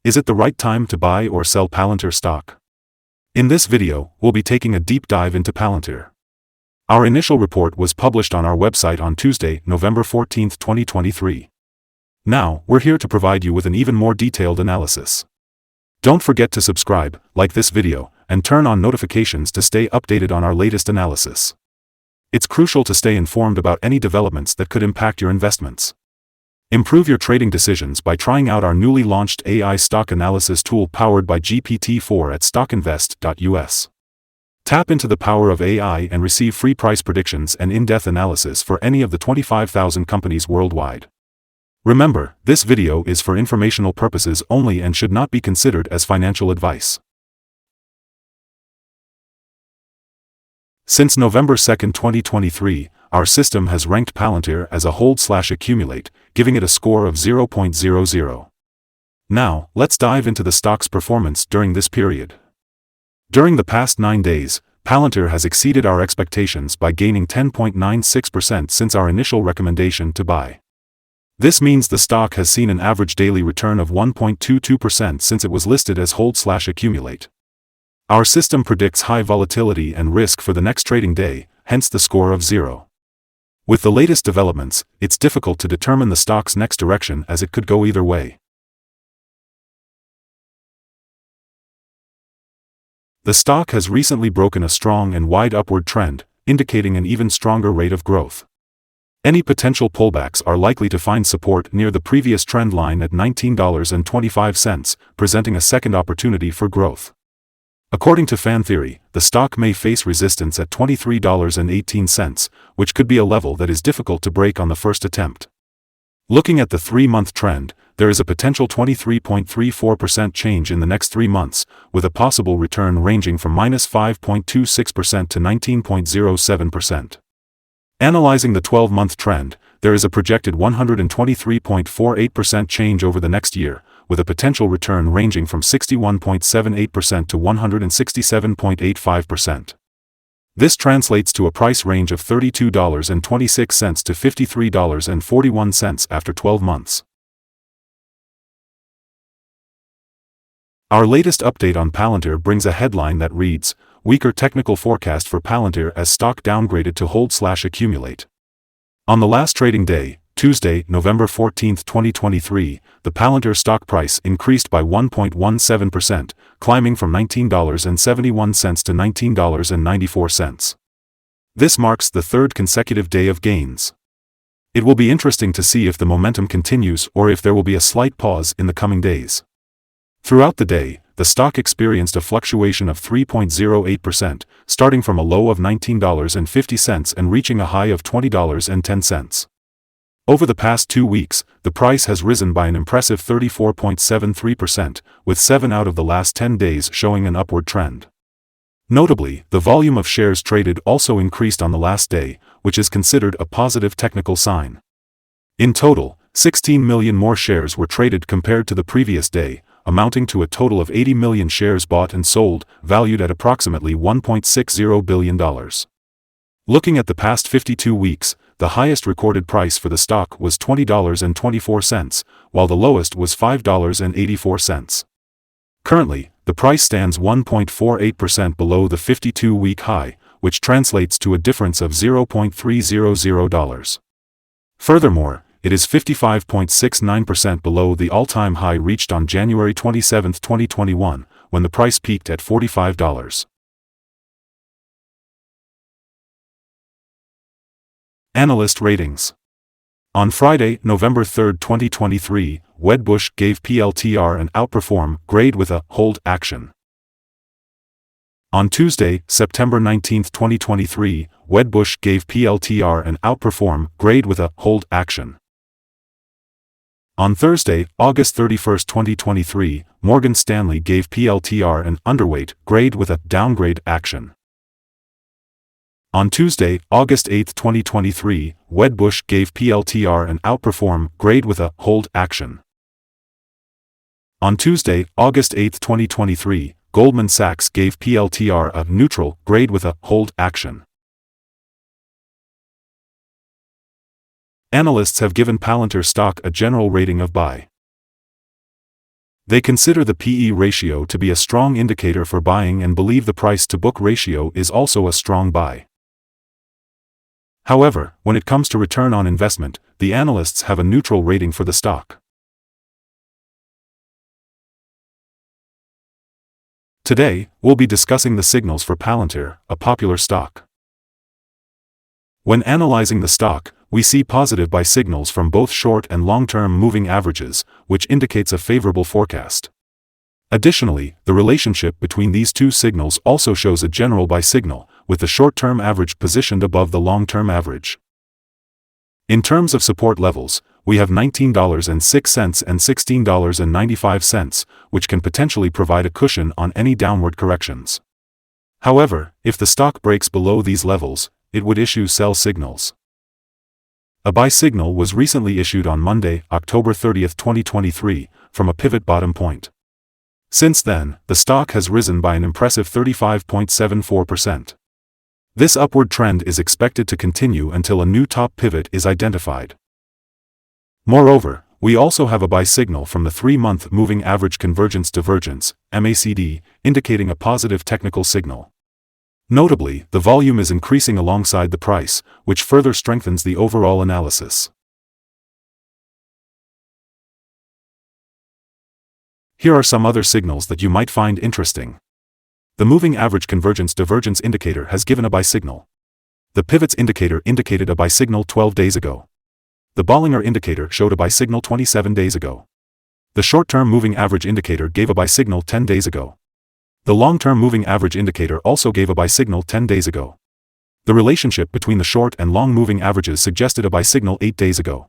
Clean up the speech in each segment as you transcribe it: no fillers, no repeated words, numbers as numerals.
Is it the right time to buy or sell Palantir stock? In this video, we'll be taking a deep dive into Palantir. Our initial report was published on our website on Tuesday, November 14, 2023. Now, we're here to provide you with an even more detailed analysis. Don't forget to subscribe, like this video, and turn on notifications to stay updated on our latest analysis. It's crucial to stay informed about any developments that could impact your investments. Improve your trading decisions by trying out our newly launched AI stock analysis tool powered by GPT-4 at StockInvest.us. Tap into the power of AI and receive free price predictions and in-depth analysis for any of the 25,000 companies worldwide. Remember, this video is for informational purposes only and should not be considered as financial advice. Since November 2, 2023, our system has ranked Palantir as a hold/accumulate, giving it a score of 0.00. Now, let's dive into the stock's performance during this period. During the past 9 days, Palantir has exceeded our expectations by gaining 10.96% since our initial recommendation to buy. This means the stock has seen an average daily return of 1.22% since it was listed as hold/accumulate. Our system predicts high volatility and risk for the next trading day, hence the score of 0. With the latest developments, it's difficult to determine the stock's next direction as it could go either way. The stock has recently broken a strong and wide upward trend, indicating an even stronger rate of growth. Any potential pullbacks are likely to find support near the previous trend line at $19.25, presenting a second opportunity for growth. According to fan theory, the stock may face resistance at $23.18, which could be a level that is difficult to break on the first attempt. Looking at the 3-month trend, there is a potential 23.34% change in the next 3 months, with a possible return ranging from -5.26% to 19.07%. Analyzing the 12-month trend, there is a projected 123.48% change over the next year, with a potential return ranging from 61.78% to 167.85%. This translates to a price range of $32.26 to $53.41 after 12 months. Our latest update on Palantir brings a headline that reads, "Weaker technical forecast for Palantir as stock downgraded to hold/accumulate." On the last trading day, Tuesday, November 14, 2023, the Palantir stock price increased by 1.17%, climbing from $19.71 to $19.94. This marks the third consecutive day of gains. It will be interesting to see if the momentum continues or if there will be a slight pause in the coming days. Throughout the day, the stock experienced a fluctuation of 3.08%, starting from a low of $19.50 and reaching a high of $20.10. Over the past 2 weeks, the price has risen by an impressive 34.73%, with 7 out of the last 10 days showing an upward trend. Notably, the volume of shares traded also increased on the last day, which is considered a positive technical sign. In total, 16 million more shares were traded compared to the previous day, amounting to a total of 80 million shares bought and sold, valued at approximately $1.60 billion. Looking at the past 52 weeks, the highest recorded price for the stock was $20.24, while the lowest was $5.84. Currently, the price stands 1.48% below the 52-week high, which translates to a difference of $0.300. Furthermore, it is 55.69% below the all-time high reached on January 27, 2021, when the price peaked at $45. Analyst ratings. On Friday, November 3, 2023, Wedbush gave PLTR an outperform grade with a hold action. On Tuesday, September 19, 2023, Wedbush gave PLTR an outperform grade with a hold action. On Thursday, August 31, 2023, Morgan Stanley gave PLTR an underweight grade with a downgrade action. On Tuesday, August 8, 2023, Wedbush gave PLTR an outperform grade with a hold action. On Tuesday, August 8, 2023, Goldman Sachs gave PLTR a neutral grade with a hold action. Analysts have given Palantir stock a general rating of buy. They consider the PE ratio to be a strong indicator for buying and believe the price-to-book ratio is also a strong buy. However, when it comes to return on investment, the analysts have a neutral rating for the stock. Today, we'll be discussing the signals for Palantir, a popular stock. When analyzing the stock, we see positive buy signals from both short and long-term moving averages, which indicates a favorable forecast. Additionally, the relationship between these two signals also shows a general buy signal, with the short-term average positioned above the long-term average. In terms of support levels, we have $19.06 and $16.95, which can potentially provide a cushion on any downward corrections. However, if the stock breaks below these levels, it would issue sell signals. A buy signal was recently issued on Monday, October 30, 2023, from a pivot bottom point. Since then, the stock has risen by an impressive 35.74%. This upward trend is expected to continue until a new top pivot is identified. Moreover, we also have a buy signal from the 3-month moving average convergence divergence, MACD, indicating a positive technical signal. Notably, the volume is increasing alongside the price, which further strengthens the overall analysis. Here are some other signals that you might find interesting. The moving average convergence divergence indicator has given a buy signal. The pivots indicator indicated a buy signal 12 days ago. The Bollinger indicator showed a buy signal 27 days ago. The short-term moving average indicator gave a buy signal 10 days ago. The long-term moving average indicator also gave a buy signal 10 days ago. The relationship between the short and long moving averages suggested a buy signal 8 days ago.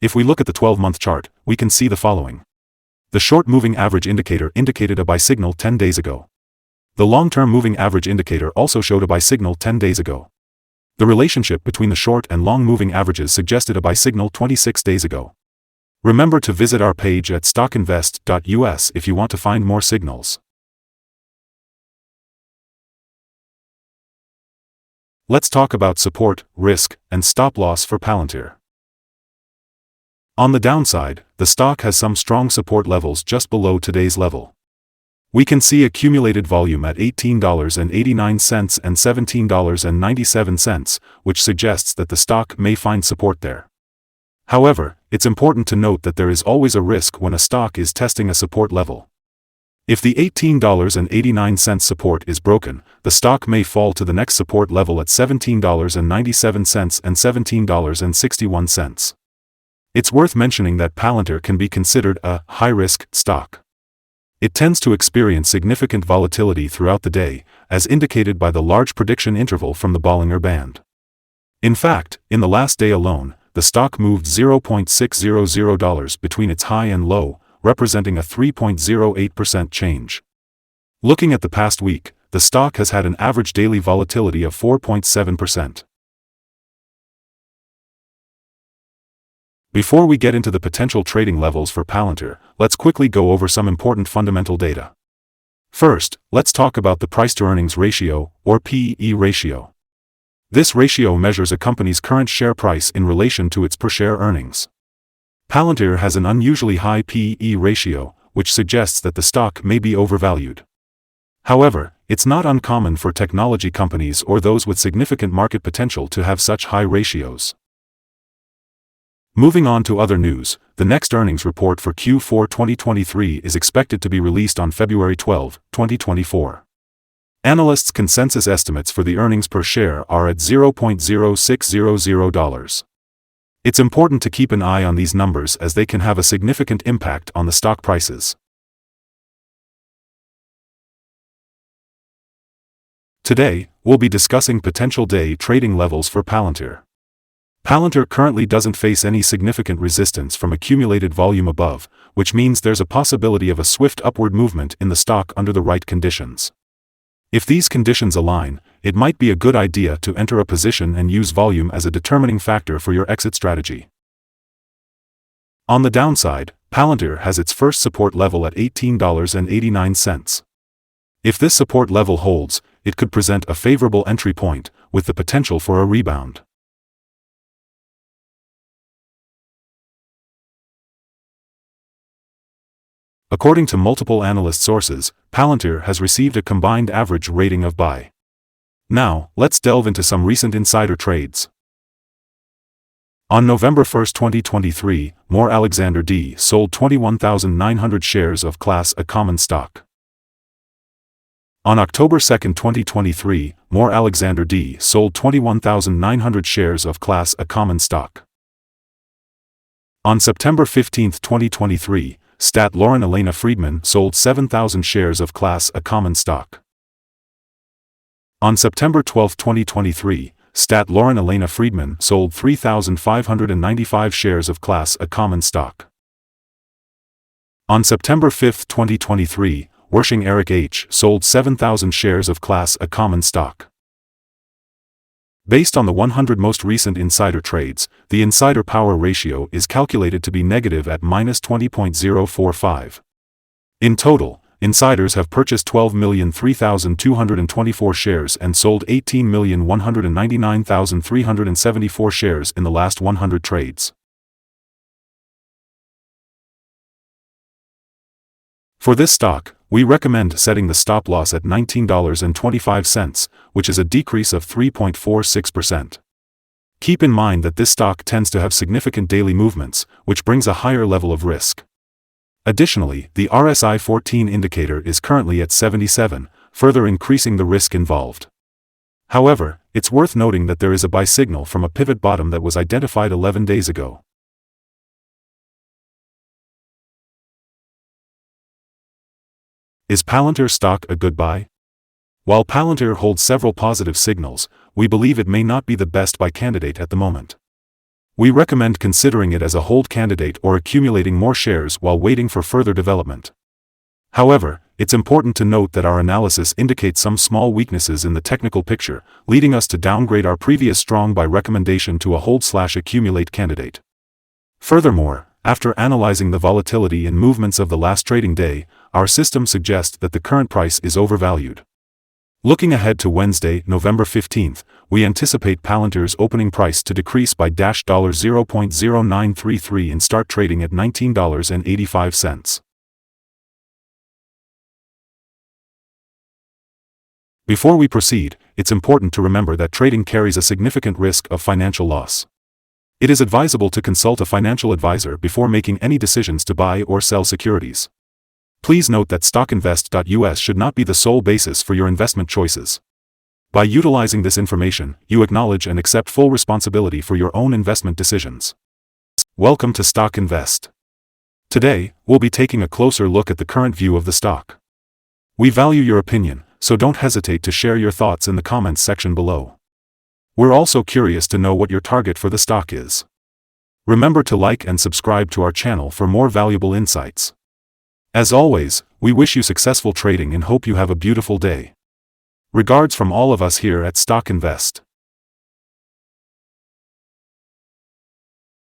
If we look at the 12-month chart, we can see the following. The short moving average indicator indicated a buy signal 10 days ago. The long-term moving average indicator also showed a buy signal 10 days ago. The relationship between the short and long moving averages suggested a buy signal 26 days ago. Remember to visit our page at StockInvest.us if you want to find more signals. Let's talk about support, risk, and stop loss for Palantir. On the downside, the stock has some strong support levels just below today's level. We can see accumulated volume at $18.89 and $17.97, which suggests that the stock may find support there. However, it's important to note that there is always a risk when a stock is testing a support level. If the $18.89 support is broken, the stock may fall to the next support level at $17.97 and $17.61. It's worth mentioning that Palantir can be considered a high-risk stock. It tends to experience significant volatility throughout the day, as indicated by the large prediction interval from the Bollinger Band. In fact, in the last day alone, the stock moved $0.600 between its high and low, representing a 3.08% change. Looking at the past week, the stock has had an average daily volatility of 4.7%. Before we get into the potential trading levels for Palantir, let's quickly go over some important fundamental data. First, let's talk about the price-to-earnings ratio, or PE ratio. This ratio measures a company's current share price in relation to its per-share earnings. Palantir has an unusually high PE ratio, which suggests that the stock may be overvalued. However, it's not uncommon for technology companies or those with significant market potential to have such high ratios. Moving on to other news, the next earnings report for Q4 2023 is expected to be released on February 12, 2024. Analysts' consensus estimates for the earnings per share are at $0.0600. It's important to keep an eye on these numbers as they can have a significant impact on the stock prices. Today, we'll be discussing potential day trading levels for Palantir. Palantir currently doesn't face any significant resistance from accumulated volume above, which means there's a possibility of a swift upward movement in the stock under the right conditions. If these conditions align, it might be a good idea to enter a position and use volume as a determining factor for your exit strategy. On the downside, Palantir has its first support level at $18.89. If this support level holds, it could present a favorable entry point, with the potential for a rebound. According to multiple analyst sources, Palantir has received a combined average rating of buy. Now, let's delve into some recent insider trades. On November 1, 2023, Moore Alexander D. sold 21,900 shares of Class A common stock. On October 2, 2023, Moore Alexander D. sold 21,900 shares of Class A common stock. On September 15, 2023, Stat Lauren Elena Friedman sold 7,000 shares of Class A common stock. On September 12, 2023, Stat Lauren Elena Friedman sold 3,595 shares of Class A common stock. On September 5, 2023, Wershing Eric H. sold 7,000 shares of Class A common stock. Based on the 100 most recent insider trades, the insider power ratio is calculated to be negative at -20.045. In total, insiders have purchased 12,003,224 shares and sold 18,199,374 shares in the last 100 trades. For this stock, we recommend setting the stop loss at $19.25, which is a decrease of 3.46%. Keep in mind that this stock tends to have significant daily movements, which brings a higher level of risk. Additionally, the RSI 14 indicator is currently at 77, further increasing the risk involved. However, it's worth noting that there is a buy signal from a pivot bottom that was identified 11 days ago. Is Palantir stock a good buy? While Palantir holds several positive signals, we believe it may not be the best buy candidate at the moment. We recommend considering it as a hold candidate or accumulating more shares while waiting for further development. However, it's important to note that our analysis indicates some small weaknesses in the technical picture, leading us to downgrade our previous strong buy recommendation to a hold/accumulate candidate. Furthermore, after analyzing the volatility and movements of the last trading day, our system suggests that the current price is overvalued. Looking ahead to Wednesday, November 15th, we anticipate Palantir's opening price to decrease by $0.0933 and start trading at $19.85. Before we proceed, it's important to remember that trading carries a significant risk of financial loss. It is advisable to consult a financial advisor before making any decisions to buy or sell securities. Please note that StockInvest.us should not be the sole basis for your investment choices. By utilizing this information, you acknowledge and accept full responsibility for your own investment decisions. Welcome to Stock Invest. Today, we'll be taking a closer look at the current view of the stock. We value your opinion, so don't hesitate to share your thoughts in the comments section below. We're also curious to know what your target for the stock is. Remember to like and subscribe to our channel for more valuable insights. As always, we wish you successful trading and hope you have a beautiful day. Regards from all of us here at Stock Invest.